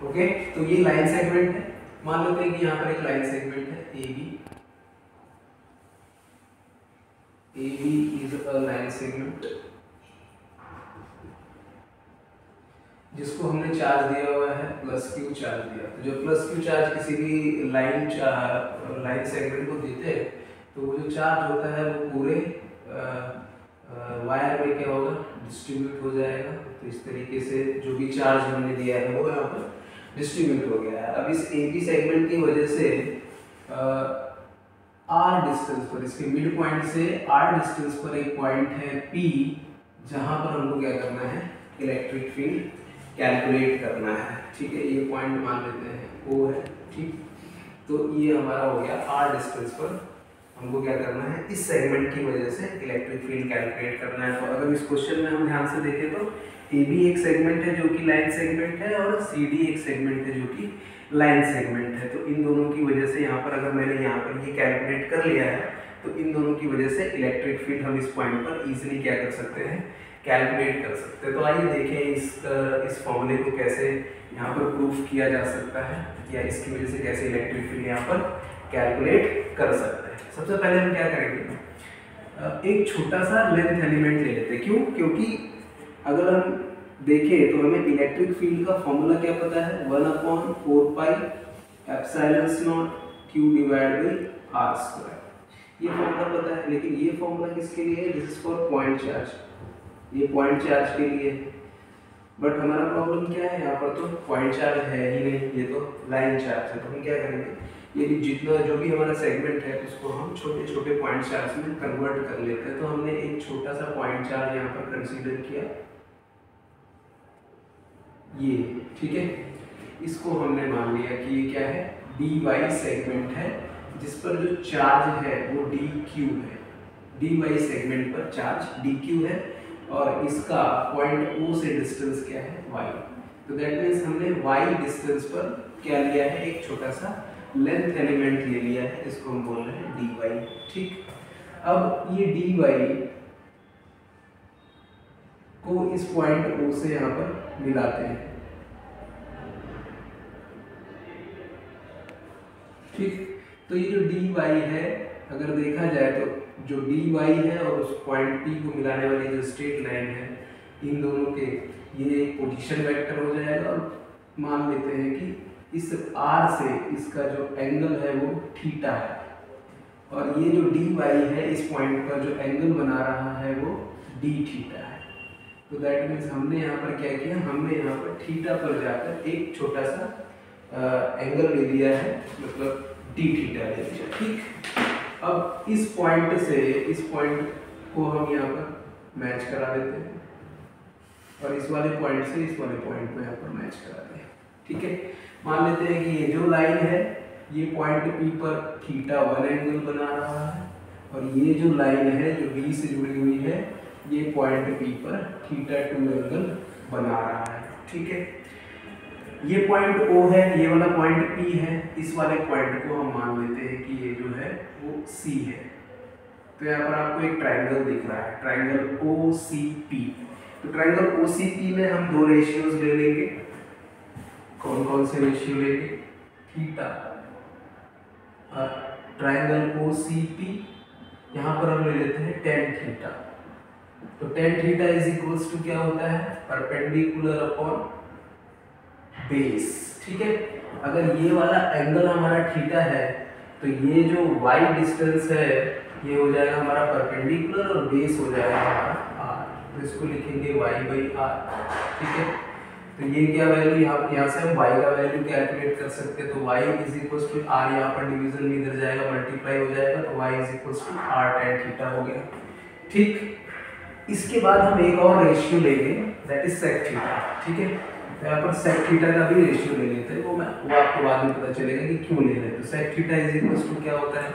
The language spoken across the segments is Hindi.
ओके, तो ये लाइन सेगमेंट है। मान लेते हैं कि यहाँ पर एक लाइन सेगमेंट है A B is a line segment जिसको हमने चार्ज दिया हुआ है प्लस क्यू चार्ज दिया। तो जो प्लस क्यू चार्ज किसी भी लाइन सेगमेंट को देते हैं तो वो जो चार्ज होता है वो पूरे वायर में क्या होगा, डिस्ट्रीब्यूट हो जाएगा। तो इस तरीके से जो भी चार्ज हमने दिया है वो यहाँ पर डिस्ट्रीब्यूट हो गया है। अब इस ए बी सेगमेंट की वजह से आर डिस्टेंस पर, इसके मिड पॉइंट से आर डिस्टेंस पर एक पॉइंट है पी, जहां पर हमको क्या करना है, इलेक्ट्रिक फील्ड कैलकुलेट करना है। ठीक है, ये पॉइंट मान लेते हैं ओ है। ठीक, तो ये हमारा हो गया आर डिस्टेंस पर हमको क्या करना है, इस सेगमेंट की वजह से इलेक्ट्रिक फील्ड कैलकुलेट करना है। तो अगर इस क्वेश्चन में हम ध्यान से देखें तो ए बी एक सेगमेंट है जो कि लाइन सेगमेंट है और सी डी एक सेगमेंट है जो कि लाइन सेगमेंट है। तो इन दोनों की वजह से यहाँ पर अगर मैंने यहाँ पर ये कैलकुलेट कर लिया है तो इन दोनों की वजह से इलेक्ट्रिक फील्ड हम इस पॉइंट पर इजीली क्या कर सकते हैं, कैलकुलेट कर सकते हैं। तो आइए देखें इस फॉर्मूले को कैसे यहाँ पर प्रूफ किया जा सकता है या इसकी वजह से कैसे इलेक्ट्रिक फील्ड यहाँ पर कैलकुलेट कर सकते हैं। सबसे पहले हम क्या करेंगे, एक छोटा सा लेंथ एलिमेंट ले लेते हैं। क्यों? क्योंकि अगर हम देखें तो हमें इलेक्ट्रिक फील्ड का फॉर्मूला क्या पता है, 1/4 पाई epsilon not q divide by r square. ये फॉर्मूला पता है, लेकिन ये फॉर्मूला किसके लिए है, this is for point charge, ये पॉइंट चार्ज के लिए। बट हमारा प्रॉब्लम क्या है, यहाँ पर तो पॉइंट चार्ज है ही नहीं, ये तो लाइन चार्ज है। तो हम क्या करेंगे, ये जितना जो भी हमारा सेगमेंट है उसको हम छोटे छोटे पॉइंट चार्ज में कन्वर्ट कर लेते हैं। तो हमने एक छोटा सा पॉइंट चार्ज यहाँ पर कंसीडर किया, ये। ठीक है, इसको हमने मान लिया कि ये क्या है, डी वाई सेगमेंट है जिस पर जो चार्ज है वो डी क्यू है। डी वाई सेगमेंट पर चार्ज डी क्यू है और इसका पॉइंट ओ से डिस्टेंस क्या है, वाई। तो दैट मीन्स हमने वाई डिस्टेंस पर क्या लिया है, एक छोटा सा लेंथ एलिमेंट ले लिया है, इसको हम बोल रहे हैं डी वाई। ठीक, अब ये डी वाई को इस पॉइंट ओ से यहाँ पर मिलाते हैं। ठीक, तो ये जो डी वाई है अगर देखा जाए तो जो डी वाई है और उस पॉइंट पी को मिलाने वाली जो स्ट्रेट लाइन है, इन दोनों के ये एक पोजीशन वेक्टर हो जाएगा। और मान लेते हैं कि इस आर से इसका जो एंगल है वो थीटा है और ये जो डी वाई है इस पॉइंट पर जो एंगल बना रहा है वो डी थीटा है। तो दैट मीन्स हमने यहाँ पर क्या किया, हमने यहाँ पर थीटा पर जाकर एक छोटा सा एंगल ले लिया है, मतलब डी थीटा ले लिया। ठीक, अब इस पॉइंट से इस पॉइंट को हम यहाँ पर मैच करा देते हैं और इस वाले पॉइंट से इस वाले पॉइंट को यहाँ पर मैच करा दें। ठीक है, मान लेते हैं कि ये जो लाइन है ये पॉइंट पी पर थीटा 1 एंगल बना रहा है और ये जो लाइन है जो बी से जुड़ी हुई है ये पॉइंट पी पर थीटा 2 एंगल बना रहा है। ठीक है, ये पॉइंट O है, ये वाला पॉइंट P है, इस वाले पॉइंट को हम मान लेते हैं कि ये जो है वो C है। तो यहाँ पर आपको एक ट्रायंगल दिख रहा है, ट्रायंगल OCP। तो ट्रायंगल OCP में हम दो रेशियोज ले लेंगे। कौन कौन से रेशियो लेंगे, थीटा, ट्रायंगल OCP यहाँ पर हम ले लेते हैं tan थीटा। तो tan theta is equals to क्या होता है, परपेंडिकुलर अपॉन बेस। ठीक है, अगर ये वाला एंगल हमारा थीटा है तो ये जो y डिस्टेंस है ये हो जाएगा हमारा परपेंडिकुलर और बेस हो जाएगा हमारा r। तो इसको लिखेंगे y बाई r। ठीक है, तो ये क्या वैल्यू, यहाँ से हम y का वैल्यू कैलकुलेट कर सकते हैं। तो y is equals to r, यहाँ पर डिवीजन में इधर जाएगा, मल्टीप्लाई हो जाएगा, तो y is equals to r tan theta हो गया। ठीक, इसके बाद हम एक और रेशियो लेंगे दैट इज sec थीटा। ठीक है, तो यहाँ पर sec थीटा का भी रेशियो ले लेते हैं, वो आपको बाद में पता चलेगा कि क्यों ले रहे हैं। तो sec theta is equals to क्या होता है,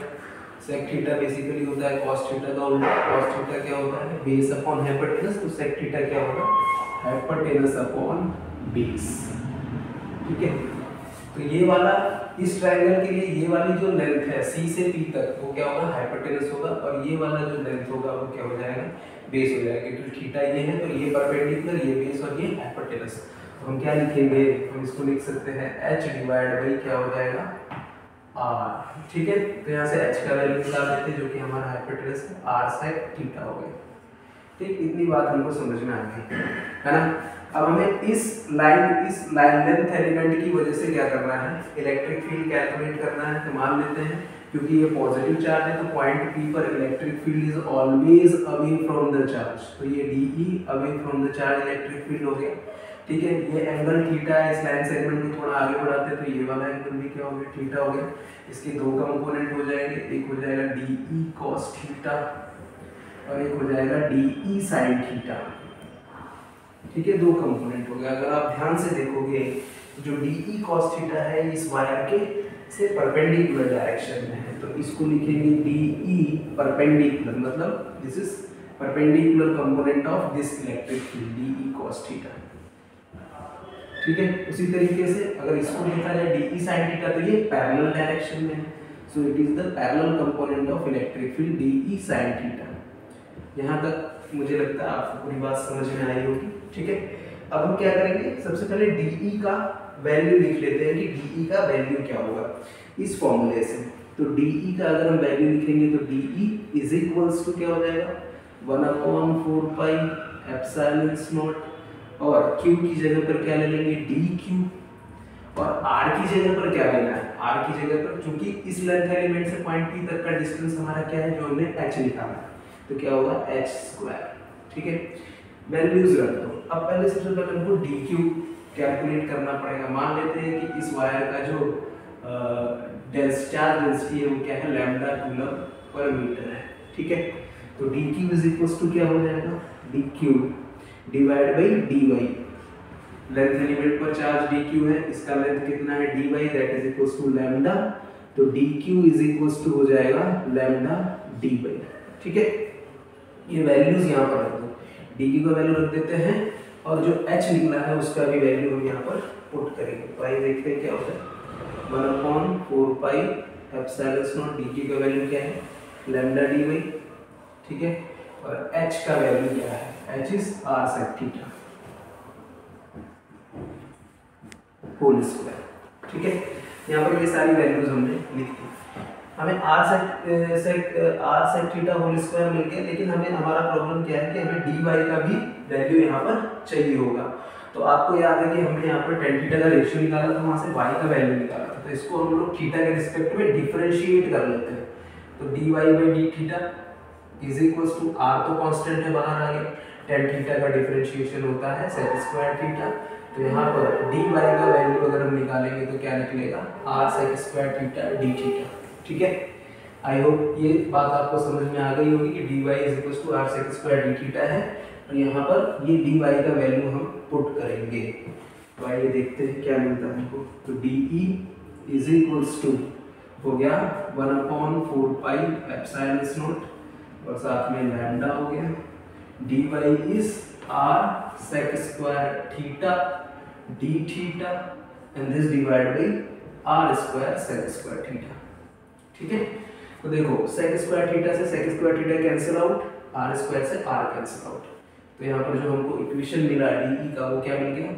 sec थीटा बेसिकली होता है cos थीटा का उल्टा। cos थीटा क्या होता है, बेस अपॉन हाइपोटेनस। तो sec थीटा क्या होगा, हाइपोटेनस अपॉन बेस। ठीक है, तो ये वाला इस ट्रायंगल के लिए ये वाली जो लेंथ है C से P तक वो क्या होगा, हाइपोटेनस होगा और ये वाला जो लेंथ होगा वो क्या हो जाएगा, बेस हो जाएगा। क्योंकि थीटा ये है तो ये परपेंडिकुलर, ये बेस और ये हाइपोटेनस। तो हम क्या लिखेंगे, हम इसको लिख सकते हैं h डिवाइड बाई क्या हो जाएगा r, ठीक है। तो यहाँ से h का वैल्यू निकाल देते हैं जो कि हमारा हाइपोटेनस है, r sec थीटा हो गया, ठीक। इतनी बात हमको समझ में आ गई है ना। अब हमें इस लाइन लेंथ एलिमेंट की वजह से क्या करना है, इलेक्ट्रिक फील्ड कैलकुलेट करना है। तो मान लेते हैं क्योंकि ये पॉजिटिव चार्ज है तो पॉइंट P पर electric field is always away from the charge, तो ये DE away from the charge electric field हो गया, ठीक है। ये एंगल थीटा है, इस लाइन सेगमेंट को थोड़ा आगे बढ़ाते हैं तो ये वाला एंगल भी क्या हो गया, थीटा हो गया। इसके दो कंपोनेंट हो जाएंगे, एक हो जाएगा DE cos थीटा और एक हो जाएगा DE sin थीटा, ठीक है। दो कंपोनेंट हो गया। अगर आप ध्यान से देखोगे जो DE cos थीटा है इस वायर के से परपेंडिकुलर डायरेक्शन में है, तो इसको लिखेंगे DE परपेंडिकुलर, मतलब this is perpendicular component of this electric field DE cos theta, ठीक है। उसी तरीके से अगर इसको लिखा जाए DE sin थीटा तो ये पैरेलल डायरेक्शन में है, so it is the parallel component of electric field DE sin theta. यहाँ तक मुझे लगता है आपको पूरी बात समझ में आई होगी, ठीक है। अब हम क्या करेंगे, सबसे पहले DE का वैल्यू लिख लेते हैं कि DE का वैल्यू क्या होगा इस फॉर्मूले से। तो DE का अगर हम वैल्यू लिखेंगे तो DE इज इक्वल्स टू क्या हो जाएगा 1/4 पाई एप्सिलॉन नॉट, और Q की जगह पर क्या ले लेंगे DQ, और R की जगह पर क्या लेना है, R की जगह पर क्योंकि इस लेंथ एलिमेंट से पॉइंट P तक का डिस्टेंस हमारा क्या है जो हमने h निकाला है, तो क्या होगा h², ठीक है। वैल्यूज रख दो। अब पहले सबसे पहले हमको DQ कैलकुलेट करना पड़ेगा। मान लेते हैं कि इस वायर का जो चार्ज डेंसिटी है वो क्या है, लैम्डा कूलम पर मीटर है, ठीक है। तो DQ इज इक्वल्स टू क्या हो जाएगा, DQ divide by dy, length element पर चार्ज DQ है, इसका लेंथ कितना है dy, that is equals to lambda, तो DQ इज इक्वल्स टू हो जाएगा लैम्डा dy, ठीक है। ये वैल्यूज यहाँ पर रख दो, DQ का वैल्यू रख देते हैं और जो h निकला है उसका भी वैल्यू हम यहाँ पर पुट करेंगे। तो आइए देखते हैं क्या होता है, 1/4 पाई एप्सिलॉन नॉट, DQ का वैल्यू क्या है लैम्डा dy, ठीक है, और h का वैल्यू क्या है, h is r sec theta whole square, ठीक है। यहाँ पर ये सारी वैल्यूज हमने लिख दी। हमें r sec theta whole square मिल गया, लेकिन हमें हमारा प्रॉब्लम क्या है कि हमें dy का भी वैल्यू यहाँ पर चाहिए होगा। तो आपको याद है कि हमने यहाँ पर tan थीटा का रेशियो निकाला था, वहाँ से y का वैल्यू निकाला था, तो इसको हम लोग थीटा के रिस्पेक्ट में डिफरेंशिएट कर लेते हैं। तो dy by D theta is equals to r तो कांस्टेंट है बाहर आ गया, tan थीटा का डिफरेंशिएशन होता है sec स्क्वायर थीटा, तो यहाँ पर dy का वैल्यू अगर हम निकालेंगे तो क्या निकलेगा r sec square theta d theta, ठीक है। आई होप ये बात आपको समझ में आ गई होगी कि dy is equals to r sec square d theta है, और यहाँ पर ये dy का वैल्यू हम पुट करेंगे। तो आइए देखते हैं क्या मिलता है हमको। तो DE इज इक्वल्स टू हो गया 1/4 पाई एप्सिलॉन नॉट और साथ में लैम्डा हो गया, dy is r sec square theta d theta and this divide by r square sec square theta, ठीक है। तो देखो sec स्क्वायर थीटा से sec square theta cancel out, r square से r कैंसिल आउट, तो यहाँ पर जो हमको इक्वेशन मिला DE का वो क्या मिल गया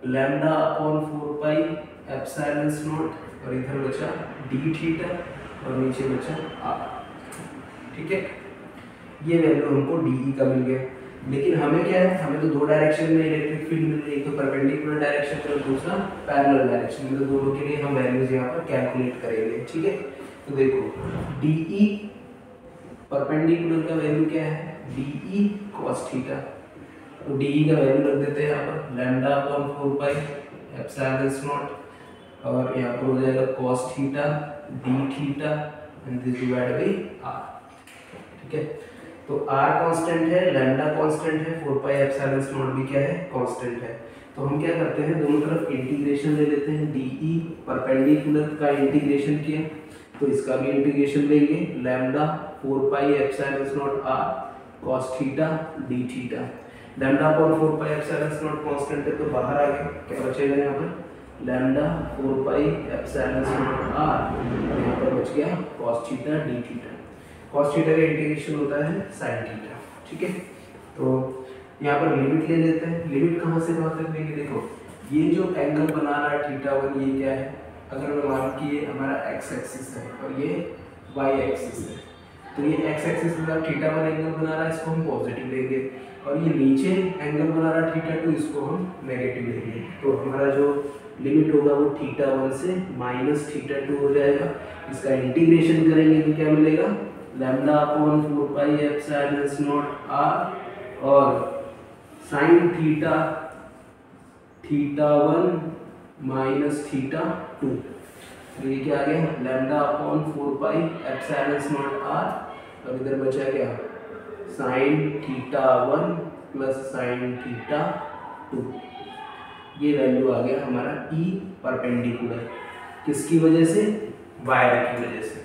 λ/4 पाई एप्सिलॉन नॉट और इधर बचा d थीटा और नीचे बचा r, ठीक है। ये वैल्यू हमको DE का मिल गया, लेकिन हमें क्या है, हमें तो दो डायरेक्शन में इलेक्ट्रिक फील्ड मिल रही है, एक तो परपेंडिकुलर डायरेक्शन में और दूसरा पैरेलल डायरेक्शन में, तो दोनों के लिए हम वैल्यूज यहाँ पर कैलकुलेट करेंगे, ठीक है। तो देखो DE परपेंडिकुलर का वैल्यू क्या है DE cos थीटा, तो DE का वैल्यू रख देते हैं यहाँ पर λ/4 पाई एप्सिलॉन नॉट और यहाँ पर हो जाएगा cos theta d theta and this divide by r, ठीक है। तो r कांस्टेंट है, लैम्डा कांस्टेंट है, 4 पाई एप्सिलॉन नॉट भी क्या है कांस्टेंट है। तो हम क्या करते हैं, दोनों तरफ इंटीग्रेशन ले लेते हैं। DE परपेंडिकुलर का इंटीग्रेशन किया तो इसका भी इंटीग्रेशन लेंगे, λ/4 pi epsilon naught r cos theta d theta, λ/4 pi epsilon naught constant है तो बाहर आ गया, क्या बचेगा यहाँ पर λ/4 पाई एप्सिलॉन नॉट r और यहाँ पर बच गया cos theta d theta. cos theta का इंटीग्रेशन होता है sin थीटा, ठीक है। तो यहाँ पर लिमिट ले लेते हैं, लिमिट कहाँ से कहाँ तक लेंगे, देखो ये जो एंगल बना रहा है θ1 ये क्या है, अगर मैं मान कि ये हमारा x एक्सिस है और ये y एक्सिस है, तो ये x एक्सिस के साथ θ1 एंगल बना रहा है, इसको हम पॉजिटिव लेंगे, और ये नीचे एंगल बना रहा है θ2, इसको हम नेगेटिव लेंगे। तो हमारा जो लिमिट होगा वो θ1 से -θ2 हो जाएगा। इसका इंटीग्रेशन करेंगे तो क्या मिलेगा, λ/4πε0 r और sin θ θ1 माइनस θ2, तो ये क्या आ गया λ/4πε0 r, और इधर बचा क्या sin θ1 प्लस sin θ2। ये वैल्यू आ गया हमारा E परपेंडिकुलर, किसकी वजह से, वायर की वजह से।